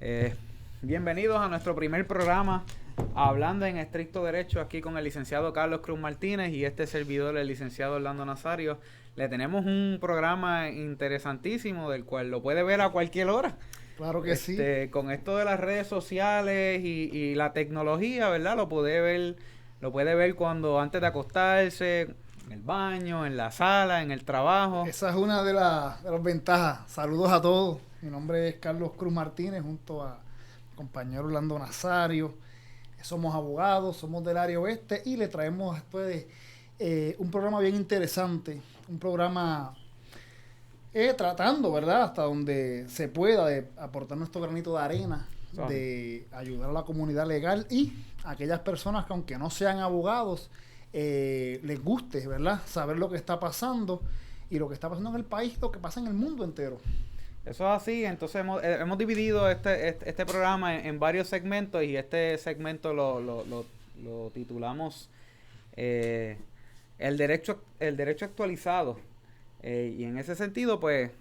Eh, Bienvenidos a nuestro primer programa Hablando en Estricto Derecho, aquí con el licenciado Carlos Cruz Martínez y este servidor, el licenciado Orlando Nazario. Le tenemos un programa interesantísimo del cual lo puede ver a cualquier hora. Claro que sí. Con esto de las redes sociales y la tecnología, ¿verdad? Lo puede ver cuando antes de acostarse, en el baño, en la sala, en el trabajo. Esa es una de las ventajas. Saludos a todos. Mi nombre es Carlos Cruz Martínez junto a mi compañero Orlando Nazario. Somos abogados, somos del área oeste y le traemos a ustedes un programa bien interesante. Un programa tratando, ¿verdad? Hasta donde se pueda de aportar nuestro granito de arena, Son. de ayudar a la comunidad legal y a aquellas personas que aunque no sean abogados, les guste, ¿verdad? Saber lo que está pasando y lo que está pasando en el país, lo que pasa en el mundo entero. Eso es así, entonces hemos dividido este programa en varios segmentos y este segmento lo titulamos eh, el derecho actualizado. Y en ese sentido, pues,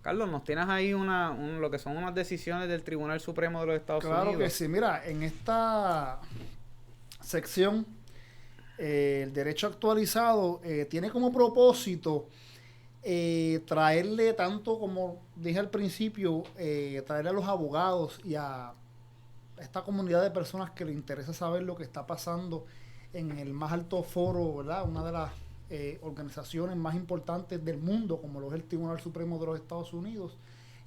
Carlos, nos tienes ahí lo que son unas decisiones del Tribunal Supremo de los Estados Claro que Unidos. sí. Mira, en esta sección, el derecho actualizado tiene como propósito traerle tanto como dije al principio, traerle a los abogados y a esta comunidad de personas que le interesa saber lo que está pasando en el más alto foro, ¿verdad? Una de las organizaciones más importantes del mundo, como lo es el Tribunal Supremo de los Estados Unidos.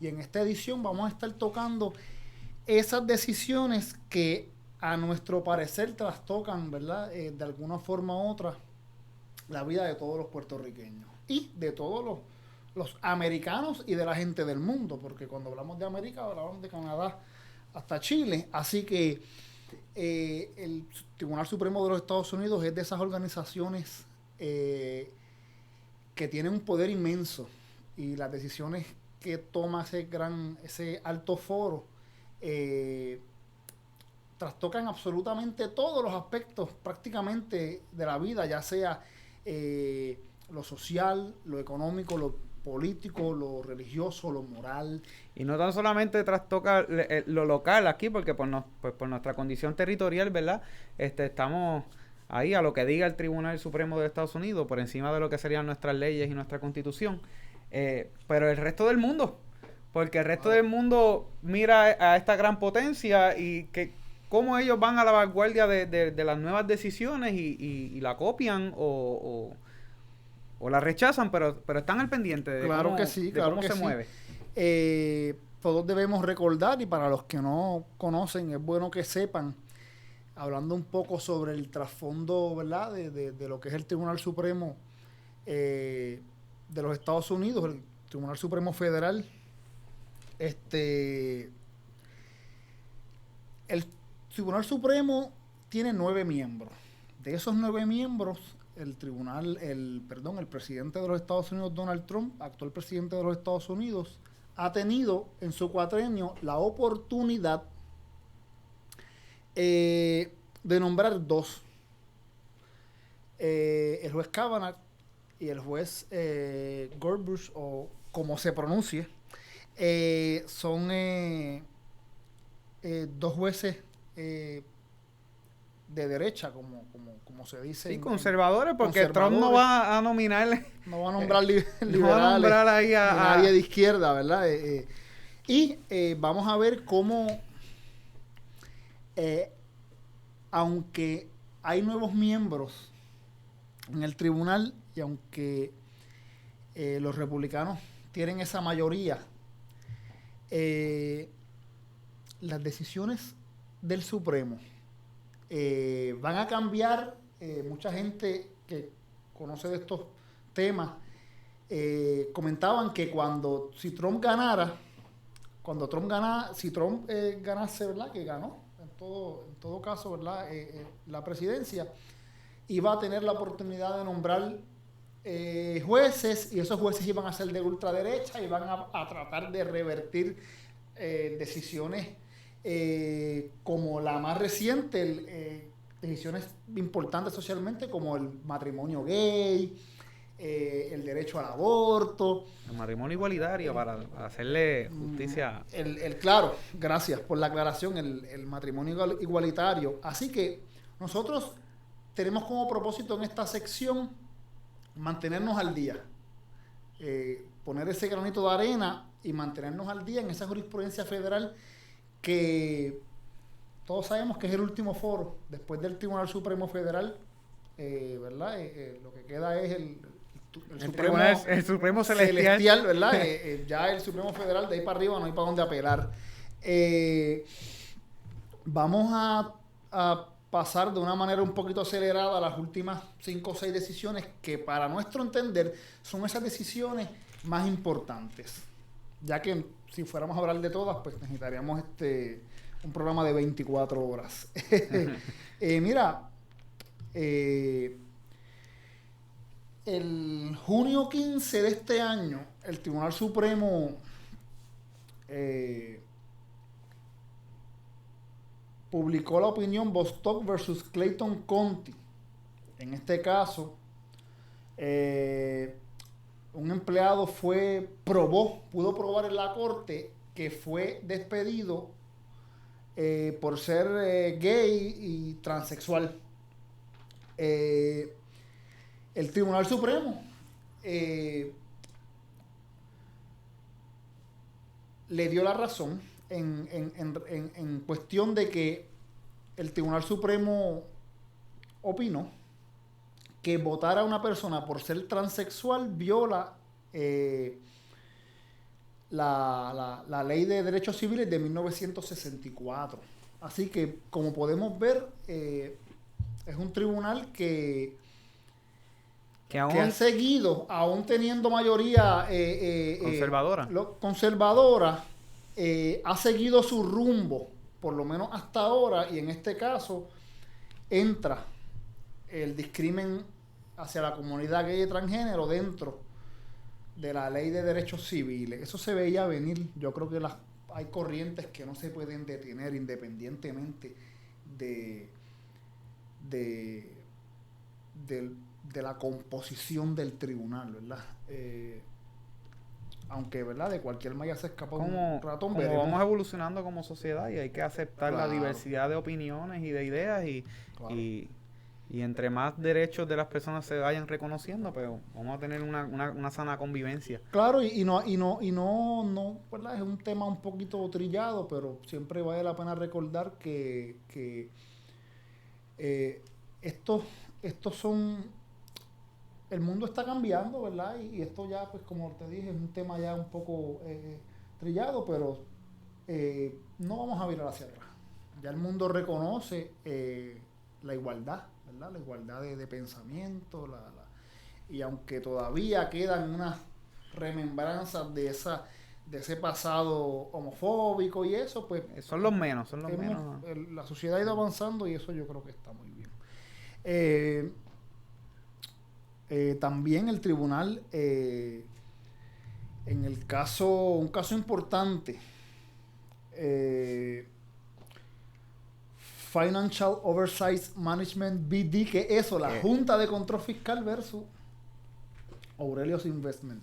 Y en esta edición vamos a estar tocando esas decisiones que a nuestro parecer trastocan, ¿verdad? De alguna forma u otra, la vida de todos los puertorriqueños y de todos los americanos y de la gente del mundo, porque cuando hablamos de América hablamos de Canadá hasta Chile, así que el Tribunal Supremo de los Estados Unidos es de esas organizaciones que tienen un poder inmenso y las decisiones que toma ese alto foro eh, trastocan absolutamente todos los aspectos prácticamente de la vida, ya sea lo social, lo económico, lo político, lo religioso, lo moral. Y no tan solamente trastoca lo local aquí, porque pues por nuestra condición territorial, ¿verdad? Estamos ahí a lo que diga el Tribunal Supremo de Estados Unidos, por encima de lo que serían nuestras leyes y nuestra constitución. Pero el resto del mundo, porque el resto Claro. del mundo mira a esta gran potencia y que cómo ellos van a la vanguardia de las nuevas decisiones y la copian o la rechazan, pero están al pendiente Claro que sí, de claro cómo que se sí. mueve. Todos debemos recordar, y para los que no conocen, es bueno que sepan, hablando un poco sobre el trasfondo, ¿verdad?, de lo que es el Tribunal Supremo de los Estados Unidos, el Tribunal Supremo Federal. Este, el Tribunal Supremo tiene 9 miembros. De esos 9 miembros, el presidente de los Estados Unidos, Donald Trump, actual presidente de los Estados Unidos, ha tenido en su cuatrenio la oportunidad de nombrar dos. El juez Kavanaugh y el juez Gorsuch, o como se pronuncie, son dos jueces de derecha, como se dice Sí, conservadores, porque Trump no conservadores. va a nominarle, No va a nombrar no va a liberales nombrar ahí ni nadie de izquierda, ¿verdad? Y vamos a ver cómo, eh, aunque hay nuevos miembros en el tribunal y aunque los republicanos tienen esa mayoría, eh, las decisiones del Supremo van a cambiar. Mucha gente que conoce de estos temas comentaban que si Trump ganase, ¿verdad?, que ganó en todo caso, ¿verdad?, la presidencia, iba a tener la oportunidad de nombrar jueces, y esos jueces iban a ser de ultraderecha y van a tratar de revertir decisiones como la más reciente, decisiones importantes socialmente como el matrimonio gay, el derecho al aborto. El matrimonio igualitario, para hacerle justicia. Claro, gracias por la aclaración, el matrimonio igualitario. Así que nosotros tenemos como propósito en esta sección mantenernos al día, poner ese granito de arena y mantenernos al día en esa jurisprudencia federal que todos sabemos que es el último foro después del Tribunal Supremo Federal, ¿verdad? Lo que queda es el Supremo Celestial, ¿verdad? Ya el Supremo Federal, de ahí para arriba no hay para dónde apelar. Vamos a pasar de una manera un poquito acelerada a las últimas 5 o 6 decisiones que para nuestro entender son esas decisiones más importantes, ya que si fuéramos a hablar de todas pues necesitaríamos un programa de 24 horas. Mira, el junio 15 de este año el Tribunal Supremo publicó la opinión Bostock versus Clayton County. En este caso, un empleado pudo probar en la corte que fue despedido por ser gay y transexual. El Tribunal Supremo le dio la razón en cuestión de que el Tribunal Supremo opinó que votar a una persona por ser transexual viola la Ley de Derechos Civiles de 1964. Así que, como podemos ver, es un tribunal que ha seguido, aún teniendo mayoría conservadora, ha seguido su rumbo, por lo menos hasta ahora, y en este caso entra el discrimen hacia la comunidad gay y transgénero dentro de la Ley de Derechos Civiles. Eso se veía venir. Yo creo que hay corrientes que no se pueden detener independientemente de la composición del tribunal, ¿verdad? Aunque, ¿verdad? De cualquier manera se escapa un ratón. Como vamos evolucionando como sociedad y hay que aceptar Claro. la diversidad de opiniones y de ideas Claro. y entre más derechos de las personas se vayan reconociendo, pues vamos a tener una sana convivencia. Claro, y no, ¿verdad? Es un tema un poquito trillado, pero siempre vale la pena recordar que estos son... El mundo está cambiando, ¿verdad? Y esto ya, pues como te dije, es un tema ya un poco trillado, pero no vamos a virar hacia atrás. Ya el mundo reconoce la igualdad, ¿verdad? La igualdad de pensamiento, y aunque todavía quedan unas remembranzas de ese pasado homofóbico y eso, pues... Son los menos. La sociedad ha ido avanzando y eso yo creo que está muy bien. También el tribunal, en un caso importante, Financial Oversight Management BD, que eso, la Junta de Control Fiscal versus Aurelius Investment.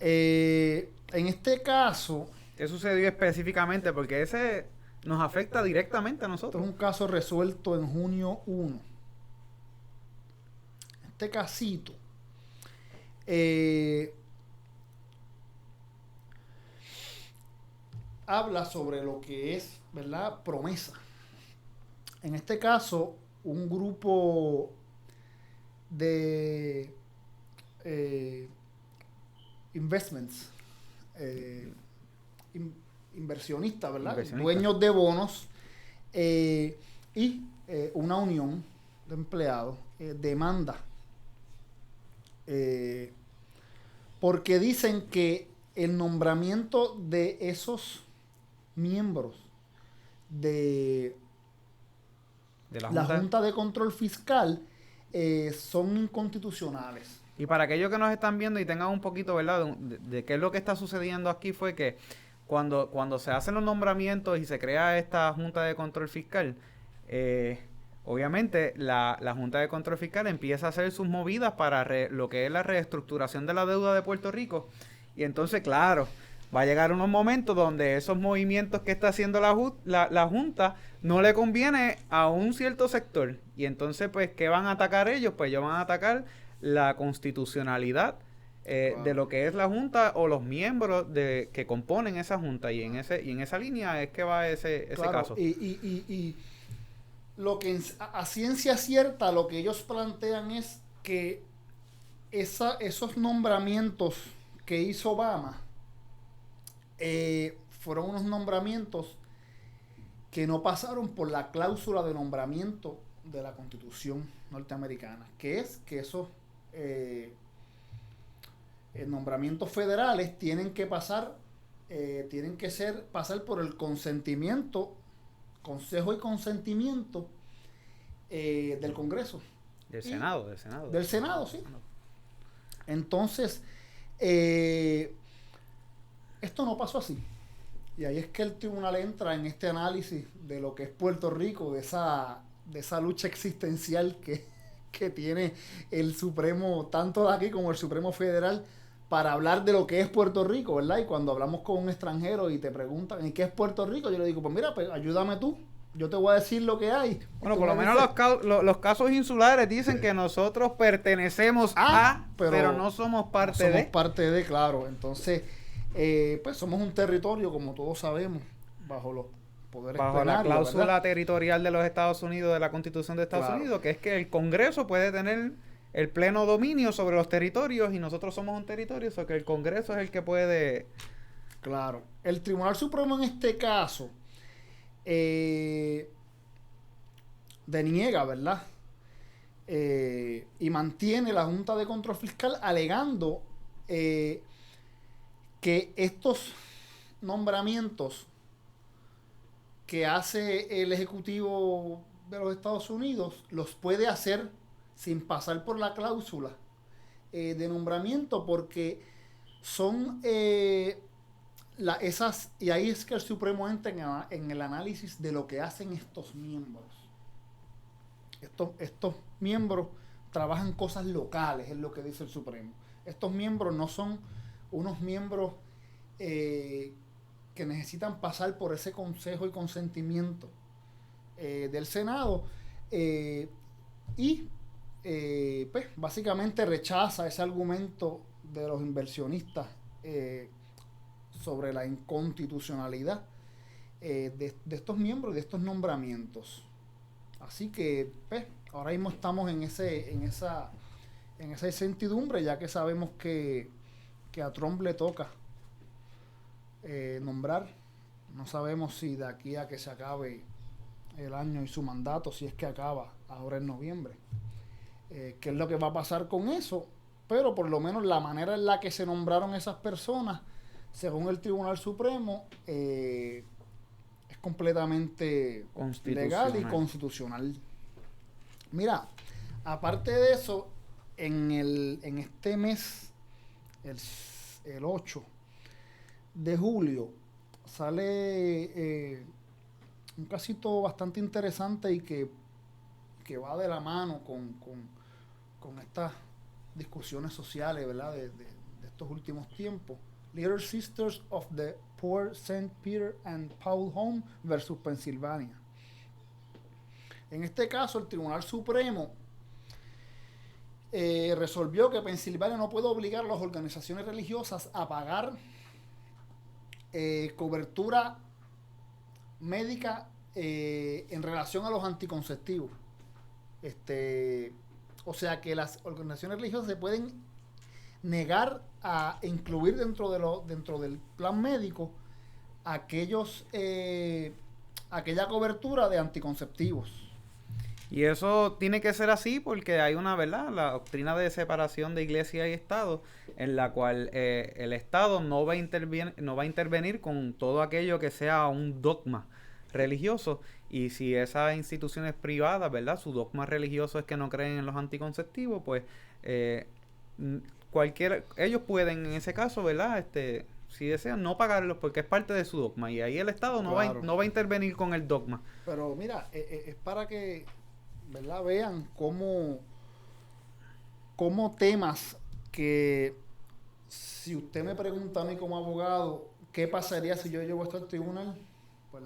En este caso... ¿Qué sucedió específicamente? Porque ese nos afecta directamente a nosotros. Es un caso resuelto en junio 1. Este casito habla sobre lo que es, ¿verdad?, promesa. En este caso, un grupo de investments, inversionistas, ¿verdad?, dueños de bonos, y una unión de empleados demanda porque dicen que el nombramiento de esos miembros de la Junta de Control Fiscal son inconstitucionales. Y para aquellos que nos están viendo y tengan un poquito, ¿verdad?, de qué es lo que está sucediendo aquí, fue que cuando se hacen los nombramientos y se crea esta Junta de Control Fiscal, obviamente la Junta de Control Fiscal empieza a hacer sus movidas para lo que es la reestructuración de la deuda de Puerto Rico. Y entonces, claro, va a llegar unos momentos donde esos movimientos que está haciendo la Junta no le conviene a un cierto sector. Y entonces, pues, ¿qué van a atacar ellos? Pues ellos van a atacar la constitucionalidad de lo que es la Junta o los miembros que componen esa Junta. Y en esa línea es que va ese caso. Y lo que a ciencia cierta lo que ellos plantean es que esos nombramientos que hizo Obama fueron unos nombramientos que no pasaron por la cláusula de nombramiento de la Constitución norteamericana, que es que esos nombramientos federales tienen que pasar por el consentimiento, consejo y consentimiento del Congreso. Del Senado. Del Senado, sí. Entonces, esto no pasó así. Y ahí es que el tribunal entra en este análisis de lo que es Puerto Rico, de esa lucha existencial que tiene el Supremo, tanto de aquí como el Supremo Federal, para hablar de lo que es Puerto Rico, ¿verdad? Y cuando hablamos con un extranjero y te preguntan, ¿y qué es Puerto Rico? Yo le digo, pues mira, pues ayúdame tú. Yo te voy a decir lo que hay. Bueno, por lo menos los casos insulares dicen que nosotros pertenecemos pero no somos parte de. Somos parte de, claro. Entonces, pues somos un territorio, como todos sabemos, bajo los poderes bajo la cláusula, ¿verdad?, territorial de los Estados Unidos, de la Constitución de Estados Unidos, que es que el Congreso puede tener el pleno dominio sobre los territorios y nosotros somos un territorio, o sea que el Congreso es el que puede. Claro. El Tribunal Supremo en este caso deniega, ¿verdad? Y mantiene la Junta de Control Fiscal alegando que estos nombramientos que hace el Ejecutivo de los Estados Unidos los puede hacer sin pasar por la cláusula de nombramiento, porque son y ahí es que el Supremo entra en el análisis de lo que hacen estos miembros. Estos miembros trabajan cosas locales, es lo que dice el Supremo. Estos miembros no son unos miembros que necesitan pasar por ese consejo y consentimiento del Senado, pues básicamente rechaza ese argumento de los inversionistas sobre la inconstitucionalidad de estos miembros, de estos nombramientos. Así que, pues, ahora mismo estamos en esa incertidumbre, ya que sabemos que a Trump le toca nombrar. No sabemos si de aquí a que se acabe el año y su mandato, si es que acaba ahora en noviembre, qué es lo que va a pasar con eso, pero por lo menos la manera en la que se nombraron esas personas, según el Tribunal Supremo, es completamente legal y constitucional. Mira, aparte de eso, en este mes, el 8 de julio, sale un casito bastante interesante y que va de la mano con estas discusiones sociales, ¿verdad?, de estos últimos tiempos. Little Sisters of the Poor St. Peter and Paul Home versus Pennsylvania. En este caso, el Tribunal Supremo resolvió que Pensilvania no puede obligar a las organizaciones religiosas a pagar cobertura médica en relación a los anticonceptivos. O sea que las organizaciones religiosas se pueden negar a incluir dentro del plan médico aquella cobertura de anticonceptivos. Y eso tiene que ser así porque hay una, ¿verdad?, la doctrina de separación de Iglesia y Estado, en la cual el Estado no va a intervenir con todo aquello que sea un dogma religioso, y si esas instituciones privadas, ¿verdad?, su dogma religioso es que no creen en los anticonceptivos, pues ellos pueden en ese caso, ¿verdad?, si desean no pagarlos porque es parte de su dogma, y ahí el Estado no va a intervenir con el dogma. Pero mira, es para que ¿verdad? Vean cómo temas que, si usted me pregunta a mí como abogado, ¿qué pasaría si yo llevo esto al tribunal? Pues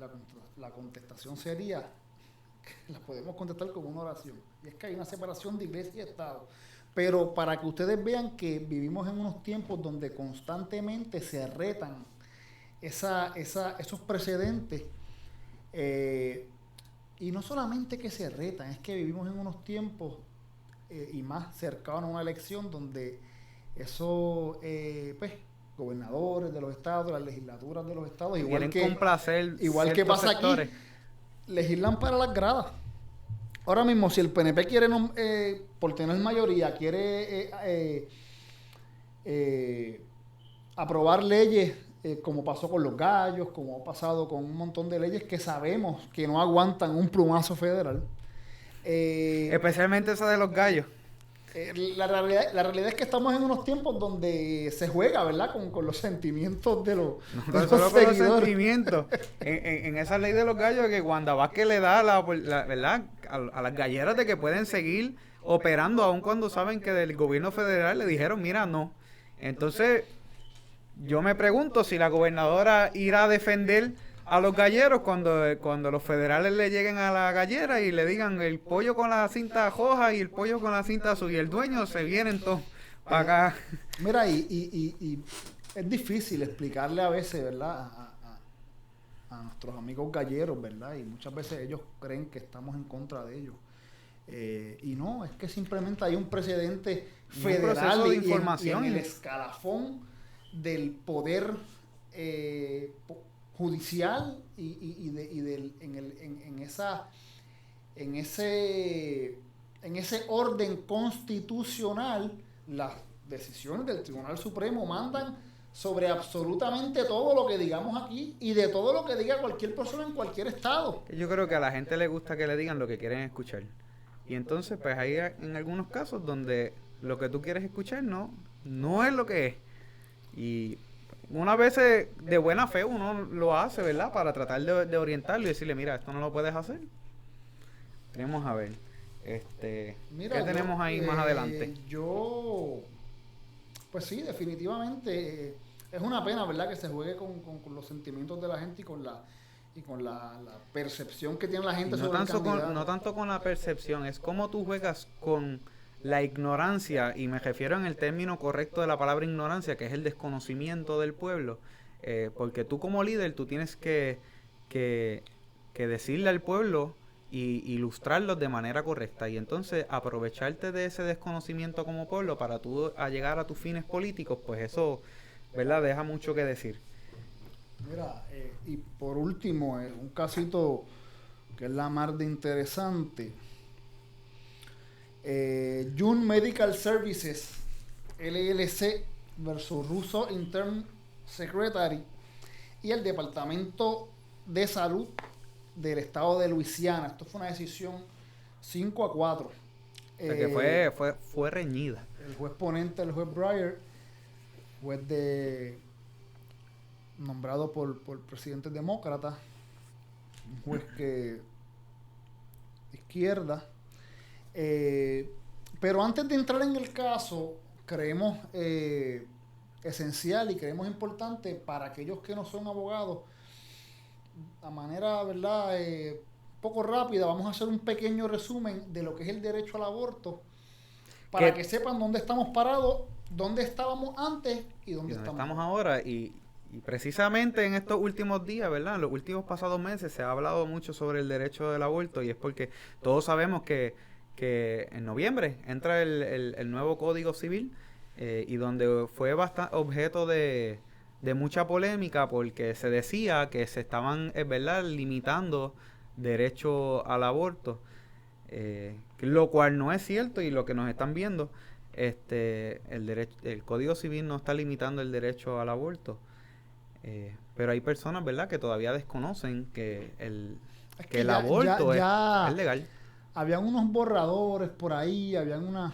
la contestación sería, que la podemos contestar como una oración, y es que hay una separación de iglesia y Estado. Pero para que ustedes vean que vivimos en unos tiempos donde constantemente se retan esos precedentes, y no solamente que se retan, es que vivimos en unos tiempos, y más cercanos a una elección, donde esos pues, gobernadores de los estados, las legislaturas de los estados, igual que pasa sectores aquí, legislan para las gradas. Ahora mismo, si el PNP quiere, por tener mayoría, quiere aprobar leyes, como pasó con los gallos, como ha pasado con un montón de leyes que sabemos que no aguantan un plumazo federal. Especialmente esa de los gallos. La realidad es que estamos en unos tiempos donde se juega, ¿verdad? Con los sentimientos de los solo con los sentimientos. En esa ley de los gallos, que Wanda Vázquez le da ¿verdad? A las galleras de que pueden seguir operando, aun cuando saben que del gobierno federal le dijeron, mira, no. Entonces, yo me pregunto si la gobernadora irá a defender a los galleros cuando los federales le lleguen a la gallera y le digan el pollo con la cinta roja y el pollo con la cinta azul, y el dueño se vienen todos para acá. Mira, y es difícil explicarle a veces, ¿verdad? A nuestros amigos galleros, ¿verdad? Y muchas veces ellos creen que estamos en contra de ellos. Y no, es que simplemente hay un precedente federal de información y en el escalafón del poder judicial en ese orden constitucional. Las decisiones del Tribunal Supremo mandan sobre absolutamente todo lo que digamos aquí y de todo lo que diga cualquier persona en cualquier estado. Yo creo que a la gente le gusta que le digan lo que quieren escuchar. Y entonces, pues hay en algunos casos donde lo que tú quieres escuchar no es lo que es. Y unas veces de buena fe uno lo hace, ¿verdad? Para tratar de orientarlo y decirle, mira, esto no lo puedes hacer. Tenemos a ver. Mira, ¿qué tenemos ahí más adelante? Pues sí, definitivamente es una pena, ¿verdad? Que se juegue con los sentimientos de la gente y con la percepción que tiene la gente sobre el candidato. No tanto con la percepción, es cómo tú juegas con la ignorancia, y me refiero en el término correcto de la palabra ignorancia, que es el desconocimiento del pueblo, porque tú como líder, tú tienes que decirle al pueblo y ilustrarlos de manera correcta, y entonces aprovecharte de ese desconocimiento como pueblo para tú llegar a tus fines políticos, pues eso, ¿verdad?, deja mucho que decir. Mira, y por último, un casito que es la mar de interesante. June Medical Services LLC versus Russo Intern Secretary y el Departamento de Salud del estado de Luisiana. Esto fue una decisión 5-4. Que fue reñida. El juez ponente, el juez Breyer, juez nombrado por presidente demócrata, un juez que izquierda. Pero antes de entrar en el caso, creemos esencial y creemos importante para aquellos que no son abogados, a manera, ¿verdad?, poco rápida, vamos a hacer un pequeño resumen de lo que es el derecho al aborto, para que sepan dónde estamos parados, dónde estábamos antes y dónde estamos ahora. Y precisamente en estos últimos días, ¿verdad?, en los últimos pasados meses se ha hablado mucho sobre el derecho del aborto, y es porque todos sabemos que en noviembre entra el nuevo Código Civil, y donde fue bastante objeto de mucha polémica, porque se decía que se estaban, ¿verdad?, limitando derecho al aborto, lo cual no es cierto, y lo que nos están viendo, el Código Civil no está limitando el derecho al aborto, pero hay personas, ¿verdad?, que todavía desconocen que el aborto es legal. Habían unos borradores por ahí, había una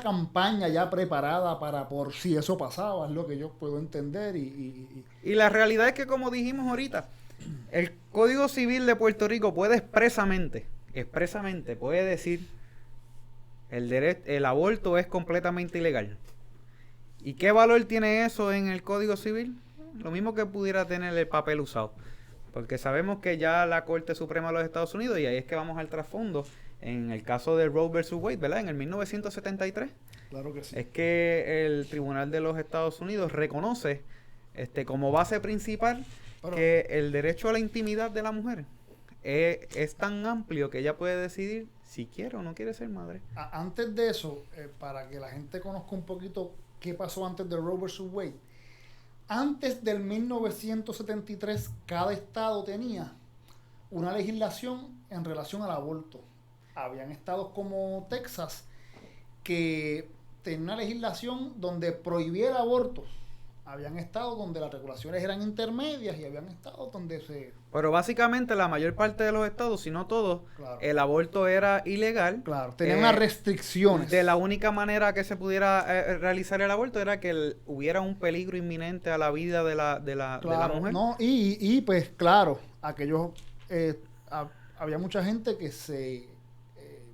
campaña ya preparada para por si eso pasaba, es lo que yo puedo entender. Y la realidad es que, como dijimos ahorita, el Código Civil de Puerto Rico puede expresamente, expresamente puede decir el aborto es completamente ilegal. ¿Y qué valor tiene eso en el Código Civil? Lo mismo que pudiera tener el papel usado. Porque sabemos que ya la Corte Suprema de los Estados Unidos, y ahí es que vamos al trasfondo, en el caso de Roe versus Wade, ¿verdad? En el 1973, Claro que sí. es que el Tribunal de los Estados Unidos reconoce como base principal Pero, que el derecho a la intimidad de la mujer es tan amplio que ella puede decidir si quiere o no quiere ser madre. antes de eso, para que la gente conozca un poquito qué pasó antes de Roe vs. Wade, antes del 1973 cada estado tenía una legislación en relación al aborto. Habían estados como Texas que tenían una legislación donde prohibía el aborto. Habían estados donde las regulaciones eran intermedias y habían estados donde se... Pero básicamente la mayor parte de los estados, si no todos, Claro. el aborto era ilegal. Claro, tenían unas restricciones. De la única manera que se pudiera realizar el aborto era que hubiera un peligro inminente a la vida de la mujer. ¿No? Y pues claro, aquellos había mucha gente que se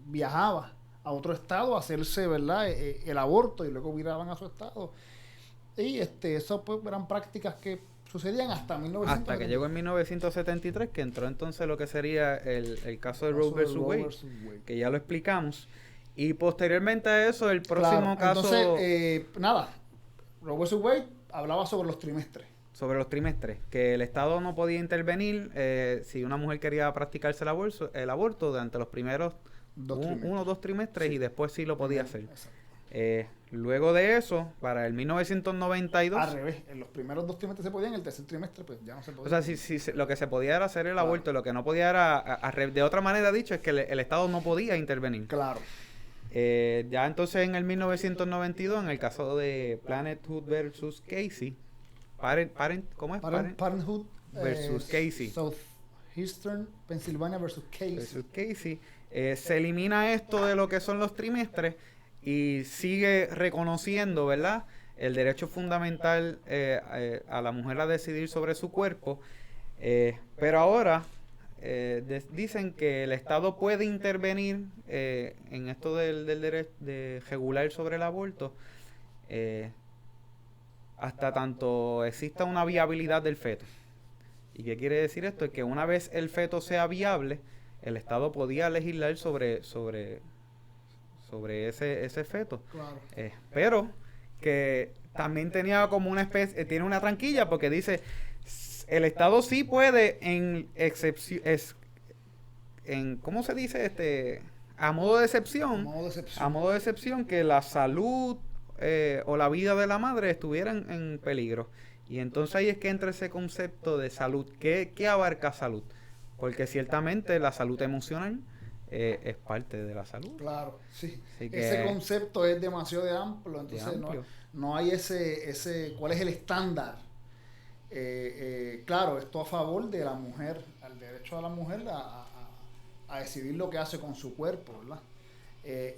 viajaba a otro estado a hacerse, ¿verdad? El aborto y luego viraban a su estado. Y eso pues eran prácticas que sucedían hasta 1973. Hasta que llegó en 1973, que entró entonces lo que sería el caso de Roe versus Wade, que ya lo explicamos. Y posteriormente a eso, el próximo caso... Entonces, Roe versus Wade hablaba sobre los trimestres. Sobre los trimestres, que el Estado no podía intervenir si una mujer quería practicarse el aborto durante los primeros 1 o 2 trimestres y después sí lo podía hacer. Luego de eso, para el 1992... Al revés, en los primeros 2 trimestres se podía, en el tercer trimestre pues ya no se podía. O sea, lo que se podía era hacer el aborto, lo que no podía era... de otra manera dicho, es que el Estado no podía intervenir. Claro. Ya entonces en el 1992, en el caso de Parenthood versus Casey, ¿cómo es? Parenthood versus Casey. Southeastern Pennsylvania versus Casey. Se elimina esto de lo que son los trimestres y sigue reconociendo, ¿verdad?, el derecho fundamental a la mujer a decidir sobre su cuerpo. Pero ahora dicen que el Estado puede intervenir en esto del derecho de regular sobre el aborto hasta tanto exista una viabilidad del feto. ¿Y qué quiere decir esto? Es que una vez el feto sea viable, el Estado podía legislar sobre ese feto. Claro. Pero que también tenía como una especie, tiene una tranquilla porque dice, el Estado sí puede ¿cómo se dice? A modo de excepción. A modo de excepción que la salud o la vida de la madre estuvieran en peligro. Y entonces ahí es que entra ese concepto de salud. ¿Qué abarca salud? Porque ciertamente la salud emocional es parte de la salud. Claro, sí. Ese concepto es demasiado amplio, entonces no hay ese ¿cuál es el estándar? Claro, esto a favor de la mujer, al derecho de la mujer a decidir lo que hace con su cuerpo, ¿verdad?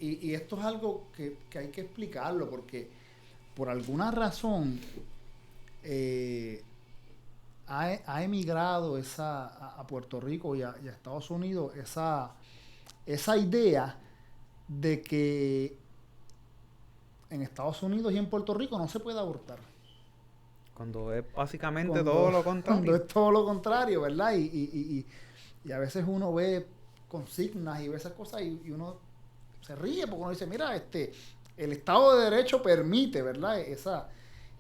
Y esto es algo que hay que explicarlo, porque por alguna razón ha emigrado a Puerto Rico y a Estados Unidos esa idea de que en Estados Unidos y en Puerto Rico no se puede abortar. Cuando es básicamente todo lo contrario. Cuando es todo lo contrario, ¿verdad? Y a veces uno ve consignas y ve esas cosas y uno se ríe porque uno dice, mira, el Estado de Derecho permite, ¿verdad?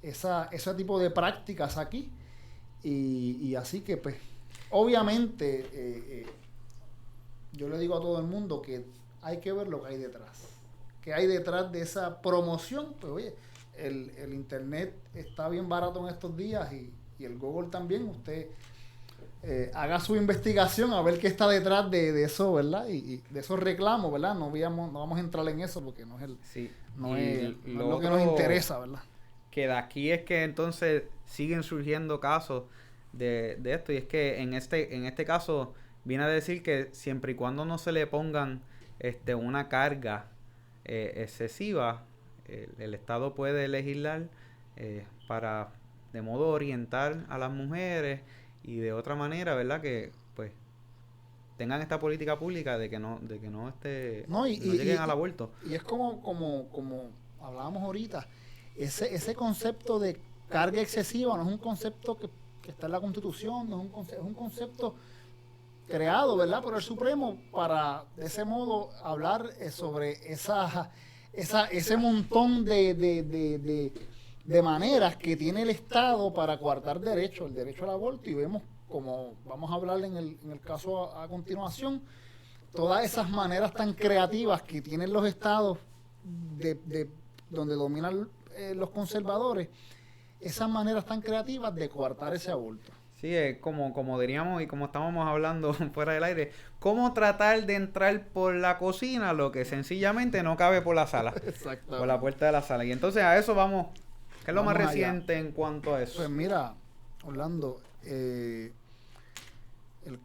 Ese tipo de prácticas aquí. Y así que, pues, obviamente, yo le digo a todo el mundo que hay que ver lo que hay detrás. Que hay detrás de esa promoción. Pues, oye, el internet está bien barato en estos días y el Google también. Usted haga su investigación a ver qué está detrás de eso, ¿verdad? Y de esos reclamos, ¿verdad? No vamos a entrar en eso porque no es lo que nos interesa, ¿verdad? Que de aquí es que entonces siguen surgiendo casos de esto, y es que en este caso viene a decir que siempre y cuando no se le pongan una carga excesiva, el Estado puede legislar para de modo orientar a las mujeres y de otra manera, ¿verdad? Que pues tengan esta política pública de que no No, no lleguen al aborto. Y es como hablábamos ahorita, ese concepto de carga excesiva no es un concepto que está en la Constitución, no es un concepto creado, ¿verdad?, por el Supremo para de ese modo hablar sobre ese montón de maneras que tiene el Estado para coartar el derecho al aborto, y vemos, como vamos a hablar en el caso a continuación, todas esas maneras tan creativas que tienen los estados donde dominan los conservadores, esas maneras tan creativas de coartar ese aborto. Sí, es como diríamos y como estábamos hablando fuera del aire, cómo tratar de entrar por la cocina lo que sencillamente no cabe por la sala, por la puerta de la sala. Y entonces a eso vamos, ¿qué es lo más reciente en cuanto a eso? Pues mira, Orlando, el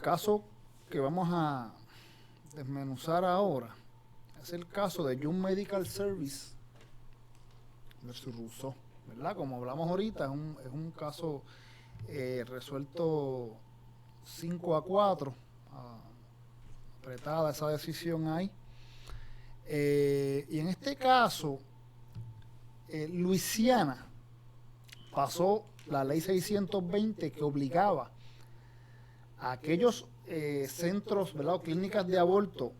caso que vamos a desmenuzar ahora es el caso de Young Medical Service versus Rousseau, ¿verdad? Como hablamos ahorita, es un caso resuelto 5-4, apretada esa decisión ahí. Y en este caso, Luisiana pasó la ley 620 que obligaba a aquellos centros, ¿verdad?, o clínicas de aborto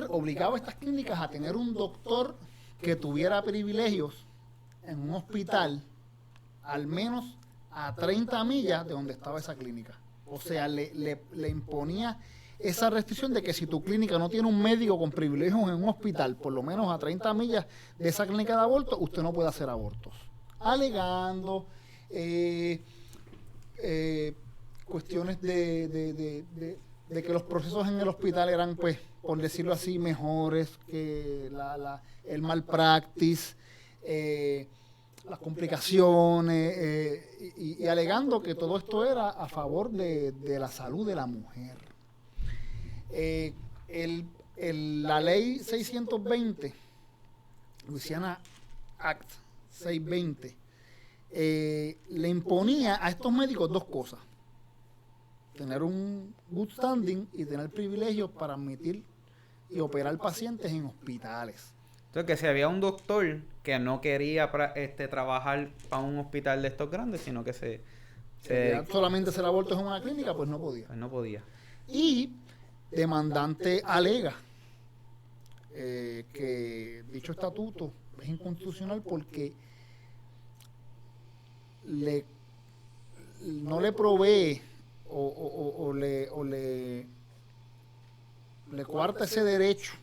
obligaba a estas clínicas a tener un doctor que tuviera privilegios en un hospital al menos a 30 millas de donde estaba esa clínica. O sea, le imponía esa restricción de que si tu clínica no tiene un médico con privilegios en un hospital, por lo menos a 30 millas de esa clínica de aborto, usted no puede hacer abortos. Alegando cuestiones de que los procesos en el hospital eran, pues, por decirlo así, mejores que el malpractice, las complicaciones, y alegando que todo esto era a favor de la salud de la mujer. La ley 620, Louisiana Act 620, le imponía a estos médicos dos cosas: tener un good standing y tener privilegios para admitir y operar pacientes en hospitales. Entonces, que si había un doctor que no quería trabajar para un hospital de estos grandes, sino que se solamente hacer abortos en una clínica, pues no podía. Pues no podía. Y demandante alega que dicho estatuto es inconstitucional porque no le provee o le coarta ese derecho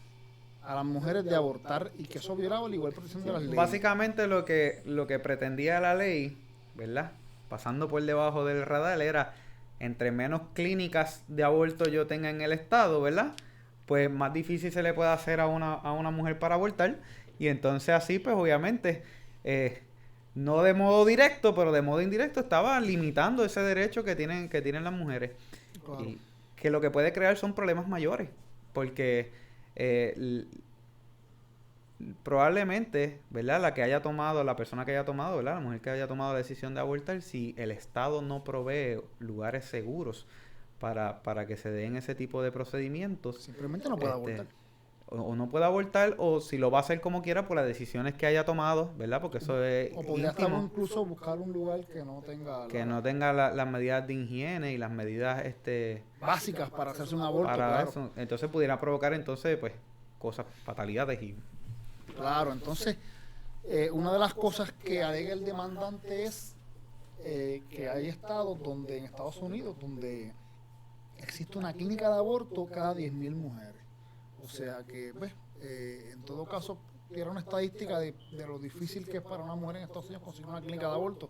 a las mujeres de abortar, y que eso violaba la igual protección de las leyes. Básicamente lo que pretendía la ley, ¿verdad?, pasando por debajo del radar, era entre menos clínicas de aborto yo tenga en el estado, ¿verdad?, pues más difícil se le puede hacer a una mujer para abortar. Y entonces así, pues obviamente, no de modo directo, pero de modo indirecto estaba limitando ese derecho que tienen las mujeres. Claro. Y que lo que puede crear son problemas mayores, porque probablemente, ¿verdad?, la persona que haya tomado, ¿verdad?, la mujer que haya tomado la decisión de abortar, si el Estado no provee lugares seguros para que se den ese tipo de procedimientos, simplemente no puede abortar. O no puede abortar, o si lo va a hacer como quiera por las decisiones que haya tomado, ¿verdad? Porque eso es o podría estar incluso buscar un lugar que no tenga las medidas de higiene y las medidas básicas para hacerse un aborto, para claro. Eso. Entonces pudiera provocar pues cosas, fatalidades y claro. Entonces una de las cosas que alega el demandante es que hay estados en Estados Unidos donde existe una clínica de aborto cada 10,000 mujeres. O sea que, pues, en todo caso, era una estadística de lo difícil que es para una mujer en Estados Unidos conseguir una clínica de aborto.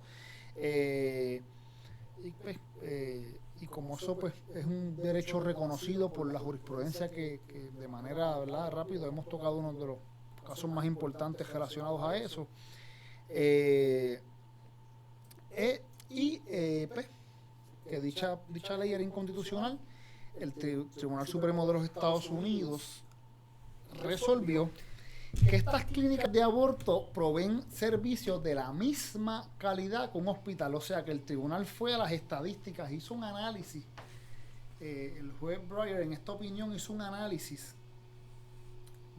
Y como eso, pues, es un derecho reconocido por la jurisprudencia que de manera, ¿verdad?, rápida hemos tocado uno de los casos más importantes relacionados a eso. Pues, que dicha ley era inconstitucional. El Tribunal Supremo de los Estados Unidos resolvió que estas clínicas de aborto proveen servicios de la misma calidad que un hospital. O sea que el tribunal fue a las estadísticas, hizo un análisis. El juez Breyer en esta opinión hizo un análisis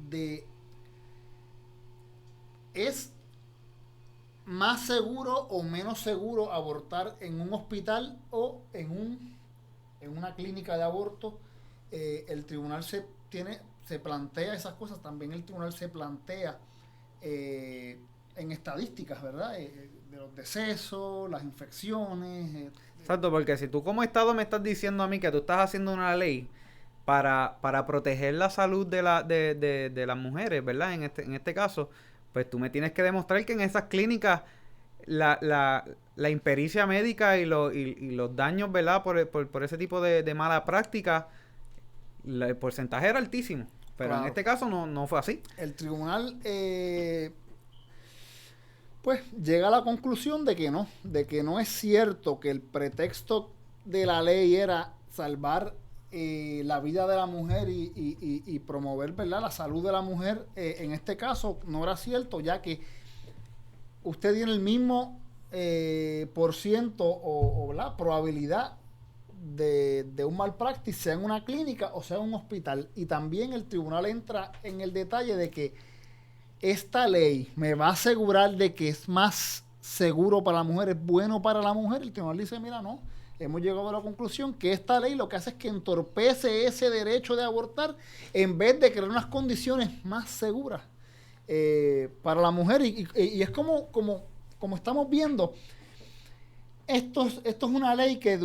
de ¿es más seguro o menos seguro abortar en un hospital o en una clínica de aborto? El tribunal se plantea esas cosas, también el tribunal se plantea en estadísticas, ¿verdad? De los decesos, las infecciones. Exacto, porque si tú como Estado me estás diciendo a mí que tú estás haciendo una ley para proteger la salud de las mujeres, ¿verdad? En este caso, pues tú me tienes que demostrar que en esas clínicas la impericia médica y los daños, ¿verdad? Por ese tipo de mala práctica, el porcentaje era altísimo. Pero claro, en este caso no fue así. El tribunal pues llega a la conclusión de que no es cierto que el pretexto de la ley era salvar la vida de la mujer y promover, ¿verdad?, la salud de la mujer. En este caso no era cierto, ya que usted tiene el mismo por ciento o la probabilidad de un malpractice, sea en una clínica o sea en un hospital. Y también el tribunal entra en el detalle de que esta ley me va a asegurar de que es más seguro para la mujer, es bueno para la mujer. El tribunal dice, mira, no, hemos llegado a la conclusión que esta ley lo que hace es que entorpece ese derecho de abortar en vez de crear unas condiciones más seguras para la mujer. Y es como estamos viendo, esto es una ley que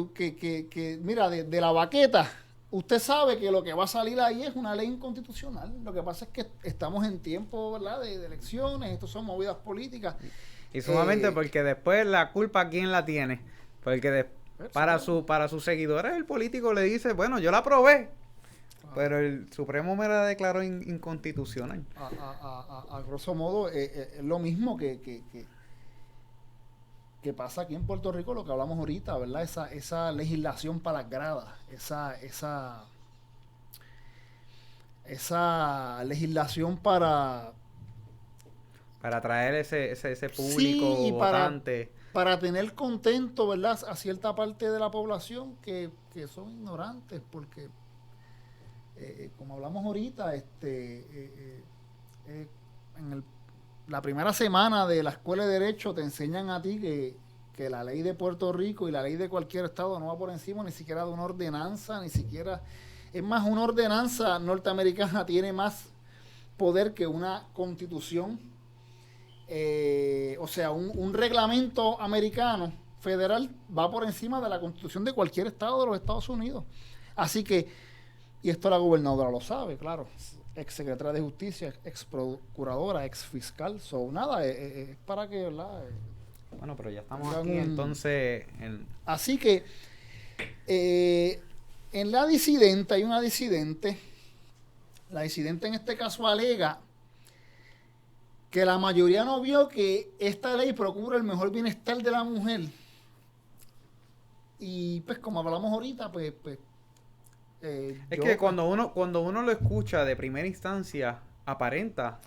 mira, de la baqueta, usted sabe que lo que va a salir ahí es una ley inconstitucional. Lo que pasa es que estamos en tiempo, ¿verdad?, de elecciones, estos son movidas políticas. Y sumamente porque después la culpa, ¿quién la tiene? Porque para sus seguidores el político le dice, bueno, yo la aprobé, pero el Supremo me la declaró inconstitucional. A grosso modo, es lo mismo que pasa aquí en Puerto Rico, lo que hablamos ahorita, ¿verdad? Esa legislación para las gradas, esa legislación para atraer ese público sí, votante. Para tener contento, ¿verdad?, a cierta parte de la población que son ignorantes, porque como hablamos ahorita, la primera semana de la escuela de Derecho te enseñan a ti que la ley de Puerto Rico y la ley de cualquier estado no va por encima ni siquiera de una ordenanza, ni siquiera... Es más, una ordenanza norteamericana tiene más poder que una constitución. O sea, un reglamento americano federal va por encima de la constitución de cualquier estado de los Estados Unidos. Así que, y esto la gobernadora lo sabe, claro, ex secretaria de Justicia, ex procuradora, ex fiscal, nada, es para que, ¿verdad? Bueno, pero ya estamos aquí, entonces... Así que, en la disidente, hay una disidente, la disidente en este caso alega que la mayoría no vio que esta ley procura el mejor bienestar de la mujer. Y pues como hablamos ahorita, pues es que cuando uno lo escucha de primera instancia, aparenta.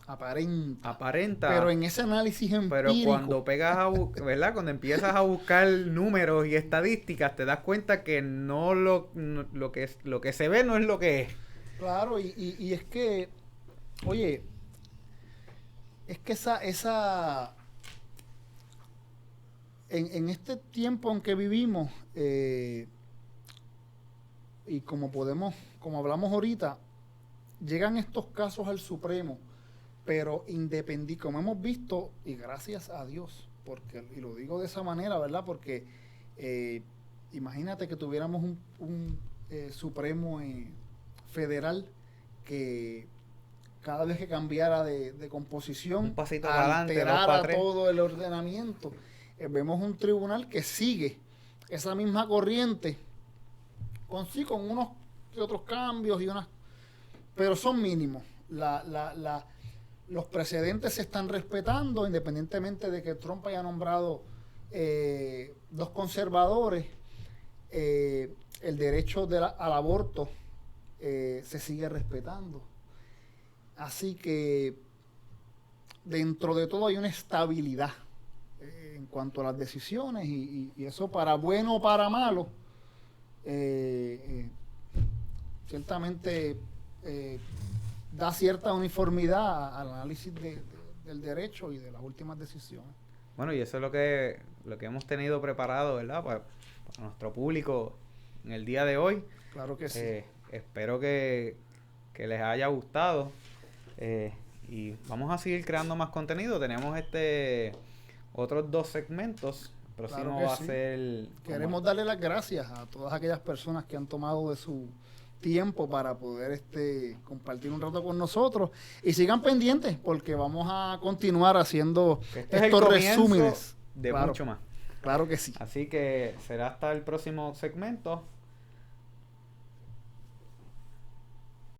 Pero en ese análisis empírico. Pero cuando pegas ¿verdad? Cuando empiezas a buscar números y estadísticas, te das cuenta que no lo que se ve no es lo que es. Claro, y es que, oye, es que en este tiempo en que vivimos, y como hablamos ahorita, llegan estos casos al Supremo, pero como hemos visto, y gracias a Dios, y lo digo de esa manera, ¿verdad? Porque imagínate que tuviéramos un Supremo federal que cada vez que cambiara de composición, un pasito para alterara todo el ordenamiento. Vemos un tribunal que sigue esa misma corriente, con unos y otros cambios pero son mínimos. Los precedentes se están respetando, independientemente de que Trump haya nombrado 2 conservadores. El derecho al aborto se sigue respetando. Así que dentro de todo hay una estabilidad en cuanto a las decisiones y eso para bueno o para malo, ciertamente da cierta uniformidad al análisis del derecho y de las últimas decisiones. Bueno, y eso es lo que hemos tenido preparado, ¿verdad? Para nuestro público en el día de hoy. Claro que sí. Espero que les haya gustado. Y vamos a seguir creando más contenido. Tenemos otros 2 segmentos. El próximo va a ser... Queremos darle las gracias a todas aquellas personas que han tomado de su tiempo para poder compartir un rato con nosotros. Y sigan pendientes porque vamos a continuar haciendo estos resúmenes. De mucho más. Claro que sí. Así que será hasta el próximo segmento.